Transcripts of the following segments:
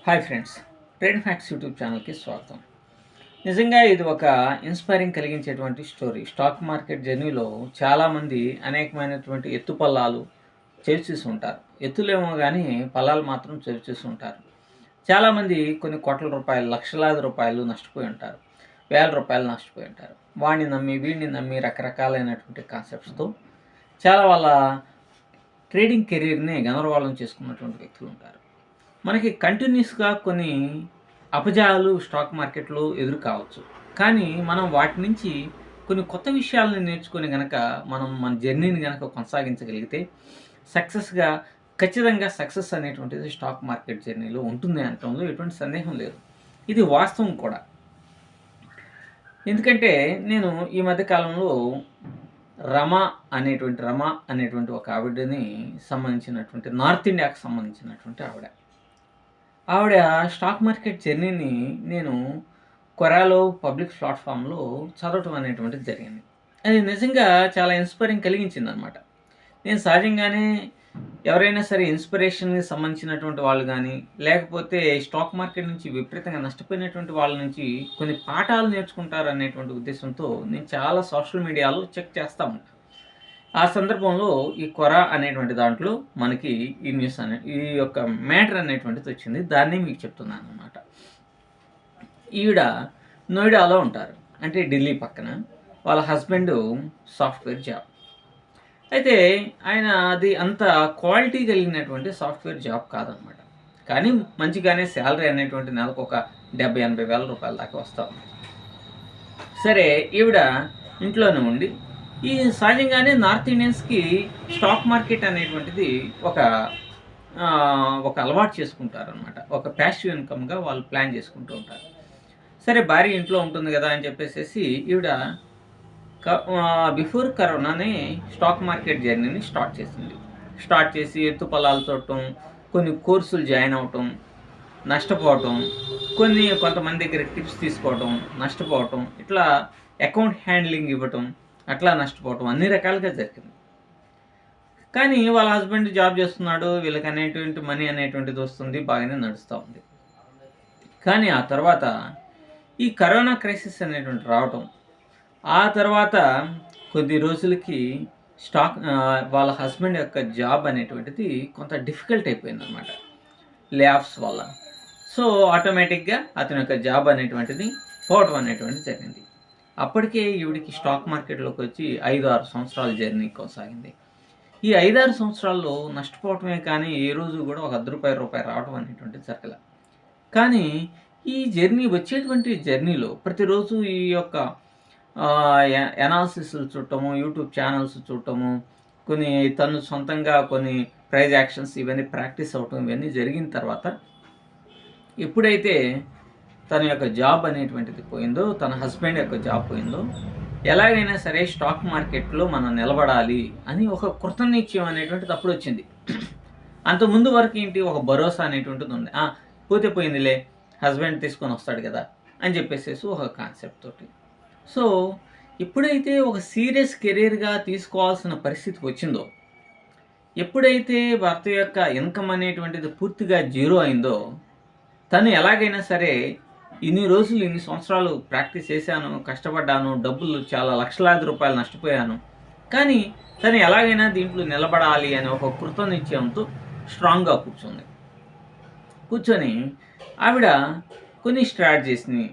Hi friends, trade facts YouTube ఛానల్కి స్వాగతం. నిజంగా ఇది ఒక ఇన్స్పైరింగ్ కలిగించేటువంటి స్టోరీ. స్టాక్ మార్కెట్ జర్నీలో చాలామంది అనేకమైనటువంటి ఎత్తుపల్లాలు చవిచూసి ఉంటారు. ఎత్తులేమో కానీ పల్లాలు మాత్రం చవిచూసి ఉంటారు. చాలామంది కొన్ని కోట్ల రూపాయలు, లక్షలాది రూపాయలు నష్టపోయి ఉంటారు, వేల రూపాయలు నష్టపోయి ఉంటారు. వాడిని నమ్మి వీడిని నమ్మి రకరకాలైనటువంటి కాన్సెప్ట్స్తో చాలా వాళ్ళ ట్రేడింగ్ కెరీర్ని గందరగోళం చేసుకున్నటువంటి వ్యక్తులు ఉంటారు. మనకి కంటిన్యూస్గా కొన్ని అపజయాలు స్టాక్ మార్కెట్లో ఎదురు కావచ్చు, కానీ మనం వాటి నుంచి కొన్ని కొత్త విషయాలను నేర్చుకొని గనక మనం మన జర్నీని గనక కొనసాగించగలిగితే సక్సెస్గా ఖచ్చితంగా సక్సెస్ అనేటువంటిది స్టాక్ మార్కెట్ జర్నీలో ఉంటుంది అనటంలో ఎటువంటి సందేహం లేదు. ఇది వాస్తవం కూడా. ఎందుకంటే నేను ఈ మధ్య కాలంలో రమ అనేటువంటి ఒక ఆవిడని సంబంధించినటువంటి నార్త్ ఇండియాకి సంబంధించినటువంటి ఆవిడ స్టాక్ మార్కెట్ జర్నీని నేను కొరాలో పబ్లిక్ ప్లాట్ఫామ్లో చదవటం అనేటువంటిది జరిగింది. అది నిజంగా చాలా ఇన్స్పైరింగ్ కలిగించింది అనమాట. నేను సహజంగానే ఎవరైనా సరే ఇన్స్పిరేషన్కి సంబంధించినటువంటి వాళ్ళు కానీ, లేకపోతే స్టాక్ మార్కెట్ నుంచి విపరీతంగా నష్టపోయినటువంటి వాళ్ళ నుంచి కొన్ని పాఠాలు నేర్చుకుంటారు అనేటువంటి ఉద్దేశంతో నేను చాలా సోషల్ మీడియాలో చెక్ చేస్తూ ఉంటాను. ఆ సందర్భంలో ఈ కొరా అనేటువంటి దాంట్లో మనకి ఈ న్యూస్ ఈ యొక్క మ్యాటర్ అనేటువంటిది వచ్చింది. దాన్ని మీకు చెప్తున్నాను అన్నమాట. ఈవిడ నోయిడాలో ఉంటారు, అంటే ఢిల్లీ పక్కన. వాళ్ళ హస్బెండ్ సాఫ్ట్వేర్ జాబ్. అయితే ఆయన అది అంత క్వాలిటీ కలిగినటువంటి సాఫ్ట్వేర్ జాబ్ కాదనమాట. కానీ మంచిగానే శాలరీ అనేటువంటి నెలకు ఒక 70-80 వేల రూపాయల దాకా వస్తూ ఉంది. సరే, ఈవిడ ఇంట్లోనే ఉండి ఈ సహజంగానే నార్త్ ఇండియన్స్కి స్టాక్ మార్కెట్ అనేటువంటిది ఒక అలవాటు చేసుకుంటారనమాట. ఒక ప్యాసివ్ ఇన్కమ్గా వాళ్ళు ప్లాన్ చేసుకుంటూ ఉంటారు. సరే, భార్య ఇంట్లో ఉంటుంది కదా అని చెప్పేసి ఈవిడ బిఫోర్ కరోనానే స్టాక్ మార్కెట్ జర్నీని స్టార్ట్ చేసి ఎత్తు పొలాలు చూడటం, కొన్ని కోర్సులు జాయిన్ అవటం, నష్టపోవటం, కొంతమంది దగ్గర టిప్స్ తీసుకోవటం, నష్టపోవటం, ఇట్లా అకౌంట్ హ్యాండ్లింగ్ ఇవ్వటం, అట్లా నష్టపోవటం, అన్ని రకాలుగా జరిగింది. కానీ వాళ్ళ హస్బెండ్ జాబ్ చేస్తున్నాడు, వీళ్ళకి అనేటువంటి మనీ అనేటువంటిది వస్తుంది, బాగానే నడుస్తూ ఉంది. కానీ ఆ తర్వాత ఈ కరోనా క్రైసిస్ అనేటువంటి రావటం, ఆ తర్వాత కొద్ది రోజులకి వాళ్ళ హస్బెండ్ యొక్క జాబ్ అనేటువంటిది కొంత డిఫికల్ట్ అయిపోయిందనమాట, లే ఆఫ్స్ వల్ల. సో ఆటోమేటిక్గా అతని యొక్క జాబ్ అనేటువంటిది పోవటం అనేటువంటిది జరిగింది. అప్పటికే ఈవిడికి స్టాక్ మార్కెట్లోకి వచ్చి 5-6 సంవత్సరాల జర్నీ కొనసాగింది. ఈ 5-6 సంవత్సరాల్లో నష్టపోవటమే కానీ ఏ రోజు కూడా ఒక రూపాయి రావడం అనేటువంటిది జరగల. కానీ ఈ వచ్చేటువంటి జర్నీలో ప్రతిరోజు ఈ యొక్క ఎనాలిసిస్లు చూడటము, యూట్యూబ్ ఛానల్స్ చూడటము, కొన్ని తను సొంతంగా కొన్ని ప్రైజ్ యాక్షన్స్ ఇవన్నీ ప్రాక్టీస్ అవటం, ఇవన్నీ జరిగిన తర్వాత ఎప్పుడైతే తన యొక్క జాబ్ అనేటువంటిది పోయిందో, తన హస్బెండ్ యొక్క జాబ్ పోయిందో, ఎలాగైనా సరే స్టాక్ మార్కెట్లో మనం నిలబడాలి అని ఒక కృతనిశ్చయం అనేటువంటిది అప్పుడు వచ్చింది. అంతకుముందు వరకు ఏంటి, ఒక భరోసా అనేటువంటిది ఉంది. పోతే పోయిందిలే, హస్బెండ్ తీసుకొని వస్తాడు కదా అని చెప్పేసి ఒక కాన్సెప్ట్ తోటి. సో ఎప్పుడైతే ఒక సీరియస్ కెరీర్గా తీసుకోవాల్సిన పరిస్థితి వచ్చిందో, ఎప్పుడైతే భర్త యొక్క ఇన్కమ్ అనేటువంటిది పూర్తిగా జీరో అయిందో, తను ఎలాగైనా సరే ఇన్ని రోజులు ఇన్ని సంవత్సరాలు ప్రాక్టీస్ చేశాను, కష్టపడ్డాను, డబ్బులు చాలా లక్షలాది రూపాయలు నష్టపోయాను, కానీ తను ఎలాగైనా దీంట్లో నిలబడాలి అనే ఒక కృతనిశ్చయంతో స్ట్రాంగ్గా కూర్చొని ఆవిడ కొన్ని స్ట్రాటజీస్ని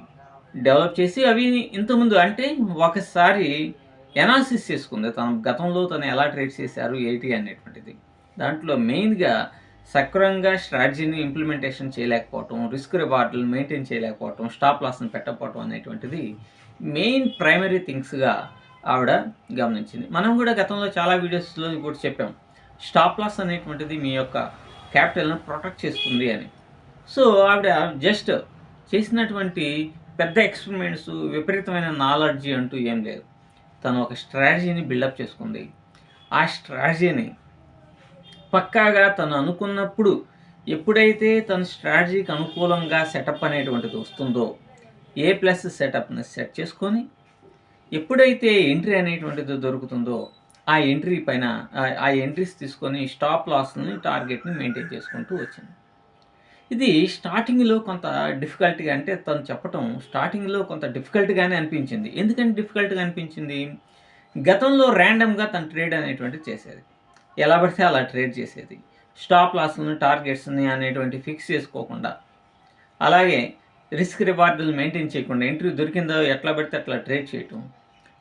డెవలప్ చేసి అవి ఇంతకుముందు అంటే ఒకసారి ఎనాలిసిస్ చేసుకుంది. గతంలో తను ఎలా ట్రేడ్ చేశారు ఏంటి అనేటువంటిది. దాంట్లో మెయిన్గా సక్రమంగా స్ట్రాటజీని ఇంప్లిమెంటేషన్ చేయలేకపోవటం, రిస్క్ రివార్డులు మెయింటైన్ చేయలేకపోవటం, స్టాప్ లాస్ని పెట్టకపోవటం అనేటువంటిది మెయిన్ ప్రైమరీ థింగ్స్గా ఆవిడ గమనించింది. మనం కూడా గతంలో చాలా వీడియోస్లో కూడా చెప్పాం, స్టాప్ లాస్ అనేటువంటిది మీ యొక్క క్యాపిటల్ని ప్రొటెక్ట్ చేస్తుంది అని. సో ఆవిడ జస్ట్ చేసినటువంటి పెద్ద ఎక్స్పెరిమెంట్స్, విపరీతమైన నాలెడ్జీ అంటూ ఏం లేదు. తను ఒక స్ట్రాటజీని బిల్డప్ చేసుకుంది. ఆ స్ట్రాటజీని పక్కాగా తను అనుకున్నప్పుడు, ఎప్పుడైతే తన స్ట్రాటజీకి అనుకూలంగా సెటప్ అనేటువంటిది వస్తుందో, A+ సెటప్ని సెట్ చేసుకొని, ఎప్పుడైతే ఎంట్రీ అనేటువంటిది దొరుకుతుందో ఆ ఎంట్రీ పైన ఆ ఎంట్రీస్ తీసుకొని స్టాప్ లాస్ని, టార్గెట్ని మెయింటైన్ చేసుకుంటూ వచ్చింది. ఇది స్టార్టింగ్‌లో కొంత డిఫికల్ట్‌గా అంటే తను చెప్పటం స్టార్టింగ్‌లో కొంత డిఫికల్ట్‌గానే అనిపించింది. ఎందుకంటే డిఫికల్ట్‌గా అనిపించింది? గతంలో ర్యాండమ్‌గా తను ట్రేడ్ అనేటువంటిది చేసేది. ఎలా పడితే అలా ట్రేడ్ చేసేది. స్టాప్ లాస్‌లని, టార్గెట్స్‌ని అనేటువంటివి ఫిక్స్ చేసుకోకుండా, అలాగే రిస్క్ రివార్డులు మెయింటైన్ చేయకుండా ఎంట్రీ దొరికిందో ఎట్లా పడితే అట్లా ట్రేడ్ చేయటం.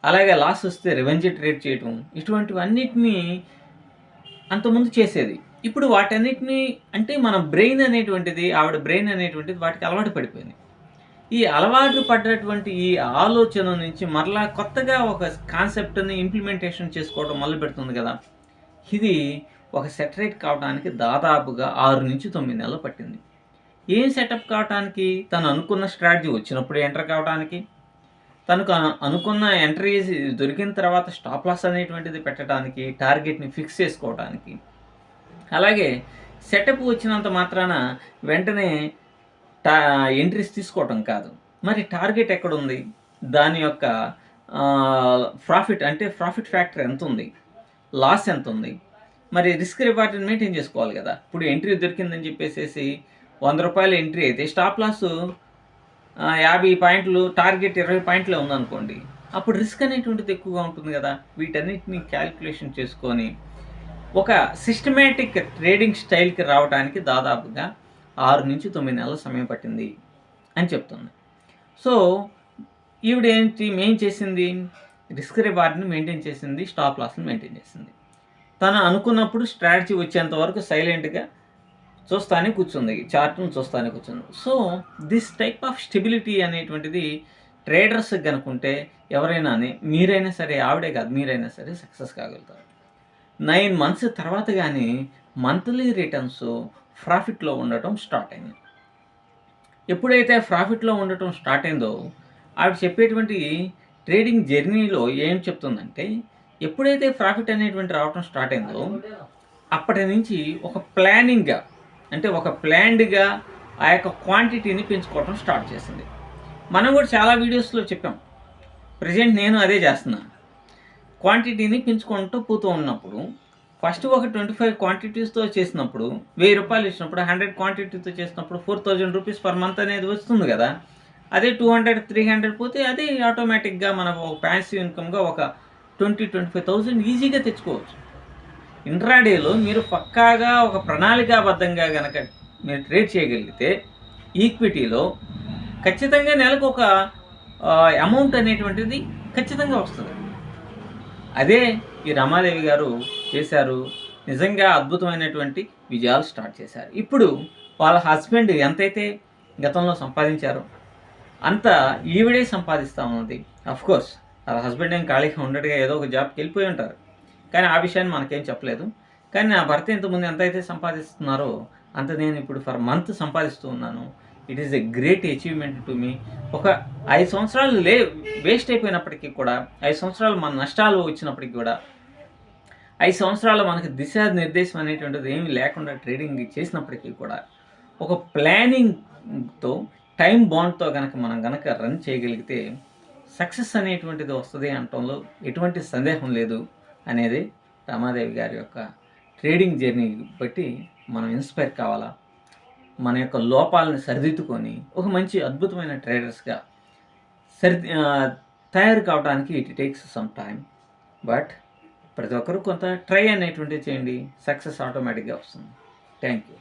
అలాగే లాస్ వస్తే రివెంజ్ ట్రేడ్ చేయటం. ఇటువంటివన్నిటిని అంతకుముందు చేసేది. ఇప్పుడు వాటన్నిటిని అంటే మన బ్రెయిన్ అనేటువంటిది, ఆవిడ బ్రెయిన్ అనేటువంటిది వాటికి అలవాటు పడిపోయింది. ఈ అలవాటు పడ్డటువంటి ఈ ఆలోచన నుంచి మరలా కొత్తగా ఒక కాన్సెప్ట్‌ని ఇంప్లిమెంటేషన్ చేసుకోవడం మొదలుపెడుతుంది గదా! ఇది ఒక సెటరేట్ కావడానికి దాదాపుగా 6-9 నెలలు పట్టింది. ఏం సెటప్ కావటానికి? తను అనుకున్న స్ట్రాటజీ వచ్చినప్పుడు ఎంటర్ కావటానికి, తనకు అనుకున్న ఎంట్రీస్ దొరికిన తర్వాత స్టాప్ లాస్ అనేటువంటిది పెట్టడానికి, టార్గెట్‌ని ఫిక్స్ చేసుకోవటానికి. అలాగే సెటప్ వచ్చినంత మాత్రాన వెంటనే టా ఎంట్రీస్ తీసుకోవటం కాదు. మరి టార్గెట్ ఎక్కడుంది? దాని యొక్క ప్రాఫిట్ ఫ్యాక్టర్ ఎంతుంది? లాస్ ఎంతుంది? మరి రిస్క్ రివార్డ్‌ని మెయింటైన్ చేసుకోవాలి గదా! ఇప్పుడు ఎంట్రీ దొరికిందని చెప్పేసేసి రూ. 100 ఎంట్రీ అయితే స్టాప్ లాసు 50 పాయింట్లు, టార్గెట్ 20 పాయింట్లే ఉందనుకోండి. అప్పుడు రిస్క్ అనేటువంటిది ఎక్కువగా ఉంటుంది గదా! వీటన్నిటిని క్యాలిక్యులేషన్ చేసుకొని ఒక సిస్టమాటిక్ ట్రేడింగ్ స్టైల్‌కి రావటానికి దాదాపుగా 6-9 నెలల సమయం పట్టింది అని చెప్తుంది. సో, ఏం చేసింది? రిస్క్ రివార్డ్‌ని మెయింటైన్ చేసింది. స్టాప్ లాస్‌ని మెయింటైన్ చేసింది. తను అనుకున్నప్పుడు స్ట్రాటజీ వచ్చేంత వరకు సైలెంట్‌గా చూస్తానే కూర్చుంది. చార్ట్‌ని చూస్తానే కూర్చుంది. So, this type of stability అనేటువంటిది ట్రేడర్స్ గనుకుంటే ఎవరైనాని మీరైనా సరే, ఆవిడే కాదు మీరైనా సరే సక్సెస్ కాగలుగుతారు. 9 మంత్స్ తర్వాత గానీ మంత్లీ రిటర్న్స్ ప్రాఫిట్‌లో ఉండటం స్టార్ట్ అయింది. ఎప్పుడైతే ప్రాఫిట్‌లో ఉండటం స్టార్ట్ అయిందో, ఆవిడ చెప్పేటువంటి ట్రేడింగ్ జర్నీలో ఏం చెప్తుందంటే, ఎప్పుడైతే ప్రాఫిట్ అనేటువంటి రావటం స్టార్ట్ అయిందో, అప్పటి నుంచి ఒక ప్లానింగ్‌గా అంటే ఒక ప్లాన్డ్‌గా ఆ యొక్క క్వాంటిటీని పెంచుకోవటం స్టార్ట్ చేసింది. మనం కూడా చాలా వీడియోస్‌లో చెప్పాం. ప్రెజెంట్ నేను అదే చేస్తున్నా. క్వాంటిటీని పెంచుకుంటూ పోతూ ఉన్నప్పుడు, ఫస్ట్ ఒక 25 క్వాంటిటీస్‌తో చేసినప్పుడు, రూ. 1000 ఇచ్చినప్పుడు 100 క్వాంటిటీతో చేసినప్పుడు ₹4000 పర్ మంత్ అనేది వస్తుంది గదా! అదే 200, 300 పోతే అది ఆటోమేటిక్‌గా మనకు ఒక పాసివ్ ఇన్‌కమ్‌గా ఒక 25,000 ఈజీగా తెచ్చుకోవచ్చు. ఇంట్రాడేలో మీరు పక్కాగా ఒక ప్రణాళికాబద్ధంగా గనక మీరు ట్రేడ్ చేయగలిగితే, ఈక్విటీలో ఖచ్చితంగా నెలకు ఒక అమౌంట్ అనేటువంటిది ఖచ్చితంగా వస్తది. అదే ఈ రమాదేవి గారు చేశారు. నిజంగా అద్భుతమైనటువంటి విజయాలు స్టార్ట్ చేశారు. ఇప్పుడు వాళ్ళ హస్బెండ్ ఎంతైతే గతంలో సంపాదించారో, అంత ఈవిడే సంపాదిస్తా ఉన్నది. అఫ్‌కోర్స్ వాళ్ళ హస్బెండ్ ఏం ఖాళీగా ఉండడుగా, ఏదో ఒక జాబ్‌కి వెళ్ళిపోయి ఉంటారు. కానీ ఆ విషయాన్ని మనకేం చెప్పలేదు. కానీ నా భర్త ఇంతకుముందు ఎంతైతే సంపాదిస్తున్నారో, అంత నేను ఇప్పుడు ఫర్ మంత్ సంపాదిస్తూ ఉన్నాను. It is a great achievement to me. ఒక 5 సంవత్సరాలు వేస్ట్ అయిపోయినప్పటికీ కూడా, 5 సంవత్సరాలు మన నష్టాలు వచ్చినప్పటికి కూడా, 5 సంవత్సరాలు మనకి దిశానిర్దేశం అనేటువంటిది ఏమీ లేకుండా ట్రేడింగ్ చేసినప్పటికీ కూడా, ఒక ప్లానింగ్‌తో, టైమ్ బాండ్‌తో మనం గనక రన్ చేయగలిగితే, సక్సెస్ అనేటువంటిది వస్తది అనటంలో ఎటువంటి సందేహం లేదు అనేది రమాదేవి గారి యొక్క ట్రేడింగ్ జర్నీ బట్టి మనం ఇన్స్పైర్ కావాలా? మన యొక్క లోపాలను సరిదిద్దుకొని ఒక మంచి అద్భుతమైన ట్రేడర్స్‌గా తయారు కావడానికి it takes some time. But ప్రతి ఒక్కరు కొంత ట్రై అనేటువంటిది చేయండి. సక్సెస్ ఆటోమేటిక్‌గా వస్తుంది. Thank you.